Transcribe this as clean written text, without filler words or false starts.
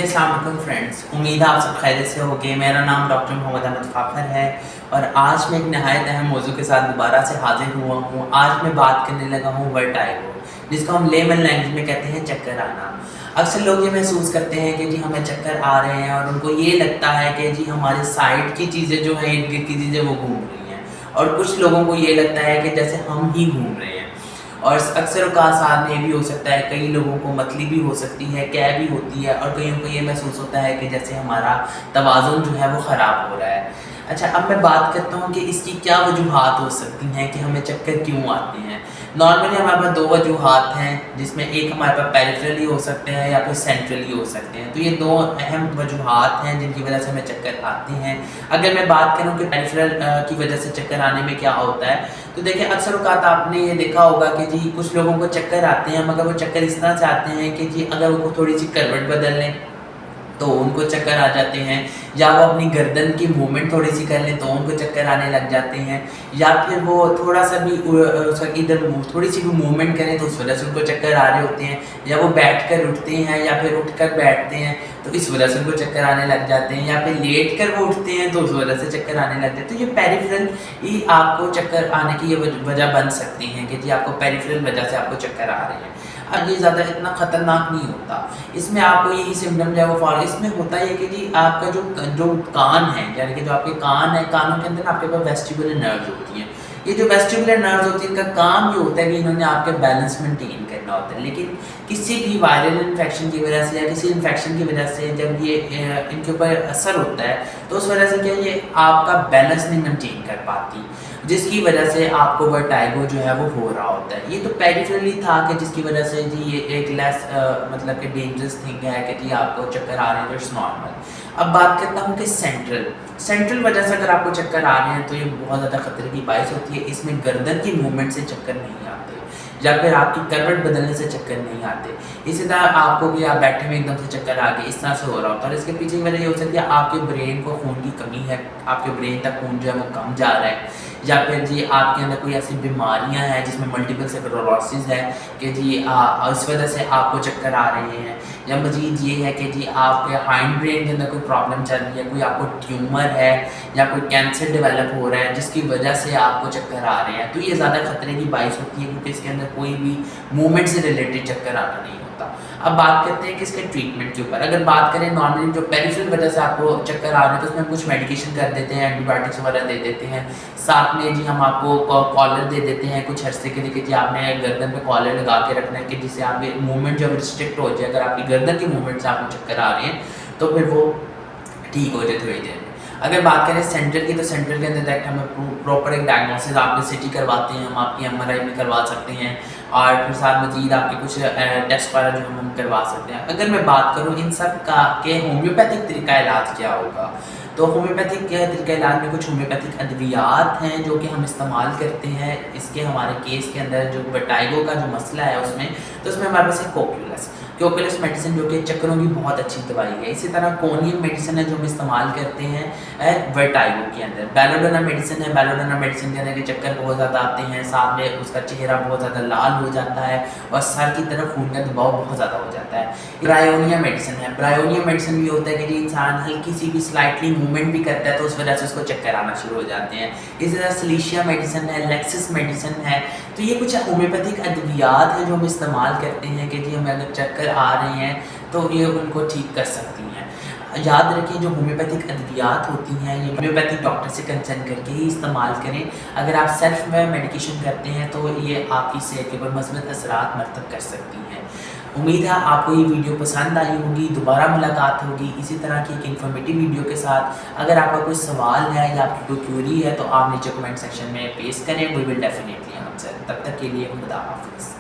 जी अस्सलाम वालेकुम फ्रेंड्स, उम्मीद है आप सब खैरियत से होंगे। मेरा नाम डॉक्टर मोहम्मद अहमद फ़ाखर है और आज मैं एक नहायत अहम मौजू के साथ दोबारा से हाजिर हुआ हूँ। आज मैं बात करने लगा हूँ वर्टाइगो, जिसको हम लेमन लैंग्वेज में कहते हैं चक्कर आना। अक्सर लोग ये महसूस करते हैं कि जी हमें चक्कर आ रहे हैं और उनको ये लगता है कि जी हमारे साइड की चीज़ें जो हैं, इर्द गिर्द की चीज़ें वो घूम रही हैं, और कुछ लोगों को ये लगता है कि जैसे हम ही घूम रहे हैं। और अक्सर औक़ात साथ में भी हो सकता है, कई लोगों को मतली भी हो सकती है, कै भी होती है, और कईयों को ये महसूस होता है कि जैसे हमारा तवाज़ुन जो है वो ख़राब हो रहा है। अच्छा, अब मैं बात करता हूँ कि इसकी क्या वजूहात हो सकती हैं कि हमें चक्कर क्यों आते हैं। नॉर्मली हमारे पास दो वजूहात हैं, जिसमें एक हमारे पास पेरिफेरली हो सकते हैं या फिर सेंट्रली हो सकते हैं। तो ये दो अहम वजूहात हैं जिनकी वजह से हमें चक्कर आते हैं। अगर मैं बात करूँ कि पेरिफेरल की वजह से चक्कर आने में क्या होता है, तो देखिए अक्सर औक़ात आपने ये देखा होगा कि जी कुछ लोगों को चक्कर आते हैं, मगर वो चक्कर इस तरह से आते हैं कि जी अगर उनको थोड़ी सी करवट बदल लें तो उनको चक्कर आ जाते हैं, या वो अपनी गर्दन की मूवमेंट थोड़ी सी कर लें तो उनको चक्कर आने लग जाते हैं, या फिर वो थोड़ा सा भी इधर थोड़ी सी भी मूवमेंट करें तो उस वजह से उनको चक्कर आ रहे होते हैं, या वो बैठकर उठते हैं या फिर उठकर बैठते हैं तो इस वजह से उनको चक्कर आने लग जाते हैं, या फिर लेट कर वो उठते हैं तो उस वजह से चक्कर आने लग जाते हैं। तो ये पेरिफेरल ही आपको चक्कर आने की ये वजह बन सकती हैं कि जी आपको पेरिफेरल वजह से आपको चक्कर आ रहे हैं। अब ये ज़्यादा इतना ख़तरनाक नहीं होता, इसमें आपको यही सिम्टम जो है वो फॉलो इसमें होता है कि जी आपका जो कान है, यानी कि जो आपके कान है, कानों के अंदर आपके पास वेस्टिबुलर नर्व्स होती हैं। ये जो वेस्टिबुलर नर्व्स होती हैं, इनका काम ये होता है कि इन्होंने आपके बैलेंस मेंटेन करना होता है। लेकिन किसी भी वायरल इन्फेक्शन की वजह से या किसी इन्फेक्शन की वजह से जब ये इनके ऊपर असर होता है तो उस वजह से क्या ये आपका बैलेंस नहीं मेंटेन कर पाती, जिसकी वजह से आपको वर्टाइगो जो है वो हो रहा होता है। ये तो पेरिफेरली था कि जिसकी वजह से जी ये एक लेस मतलब कि डेंजरस थिंग है कि जी आपको चक्कर आ रहे हैं, इट्स नॉर्मल। अब बात करता हूँ कि सेंट्रल वजह से अगर आपको चक्कर आ रहे हैं तो ये बहुत ज़्यादा खतरे की बाइस होती है। इसमें गर्दन की मूवमेंट से चक्कर नहीं आते, या फिर आपकी करवट बदलने से चक्कर नहीं आते। इसी तरह आपको कि आप बैठे में एकदम से चक्कर आ गए, इस तरह से हो रहा होता है। और इसके पीछे की वजह ये हो सकती है आपके ब्रेन को खून की कमी है, आपके ब्रेन तक खून जो है वो कम जा रहा है, या फिर जी आपके अंदर कोई ऐसी बीमारियां हैं जिसमें मल्टीपल स्क्लेरोसिस है कि जी इस वजह से आपको चक्कर आ रहे हैं, या मजीद ये है कि जी आपके हाइंड ब्रेन के अंदर कोई प्रॉब्लम चल रही है, कोई आपको ट्यूमर है या कोई कैंसर डेवलप हो रहा है जिसकी वजह से आपको चक्कर आ रहे हैं। तो ये ज़्यादा खतरे की बाइस होती है क्योंकि इसके अंदर कोई भी मूवमेंट से रिलेटेड चक्कर आना नहीं होता। अब बात करते हैं कि इसके ट्रीटमेंट के ऊपर। अगर बात करें नॉर्मली जो पेरिफेरल वजह से आपको चक्कर आ रहे हैं तो उसमें कुछ मेडिकेशन कर देते हैं, एंटीबायोटिक्स वगैरह दे देते हैं, साथ में जी हम आपको कॉलर दे देते हैं कुछ अर्से के लिए कि जी आपने गर्दन पे कॉलर लगा के रखना है कि जिससे आपकी मूवमेंट जो रिस्ट्रिक्ट हो जाए। अगर आपकी गर्दन की मूवमेंट से आपको चक्कर आ रहे हैं तो फिर वो ठीक हो जाए थोड़ी देर में। अगर बात करें सेंट्रल की, तो सेंट्रल के अंदर डायरेक्ट हमें प्रॉपर एक डायग्नोसिस आपकी सिटी करवाते हैं, हम आपकी MRI भी करवा सकते हैं, और फिर साथ मजीद आपके कुछ टेस्ट वगैरह जो हम करवा सकते हैं। अगर मैं बात करूँ इन सब का के होम्योपैथिक तरीका इलाज क्या होगा, तो होम्योपैथिक तरीका इलाज में कुछ होम्योपैथिक अद्वियात हैं जो कि हम इस्तेमाल करते हैं। इसके हमारे केस के अंदर जो वर्टाइगो का जो मसला है उसमें हमारे पास है कोक्यूलस मेडिसिन जो कि चक्करों की बहुत अच्छी दवाई है। इसी तरह कोनियम मेडिसिन है जो हम इस्तेमाल करते हैं वर्टाइगो के अंदर। बेलोडोना मेडिसिन है, बेलोडोना मेडिसिन के अंदर के चक्कर बहुत ज़्यादा आते हैं, साथ में उसका चेहरा बहुत ज़्यादा लाल हो जाता है और सर की तरफ खून का दबाव बहुत ज़्यादा हो जाता है। ब्रायोनिया मेडिसिन है, ब्रायोनिया मेडिसिन ये होता है कि इंसान हल्की सी भी स्लाइटली मूवमेंट भी करता है तो उस वजह से उसको चक्कर आना शुरू हो जाते हैं। इसी तरह सिलीशिया मेडिसिन है, लेक्सिस मेडिसिन है। तो ये कुछ होम्योपैथिक अद्वियात हैं जो हम इस्तेमाल करते हैं कि जी हमें अगर चक्कर आ रहे हैं तो ये उनको ठीक कर सकती हैं। याद रखें जो होम्योपैथिक अद्वियात होती हैं ये होम्योपैथिक डॉक्टर से कंसल्ट करके ही इस्तेमाल करें। अगर आप सेल्फ में मेडिकेशन करते हैं तो ये आपकी सेहत के ऊपर मस्बत असरात मरतब कर सकती हैं। उम्मीद है आपको ये वीडियो पसंद आई होगी। दोबारा मुलाकात होगी इसी तरह की एक इन्फॉर्मेटिव वीडियो के साथ। अगर आपका कोई सवाल है या आपकी कोई क्यूरी है तो आप नीचे कमेंट सेक्शन में पेश करें, वी विल डेफिनेटली आंसर। तब तक के लिए खुदा हाफिज़।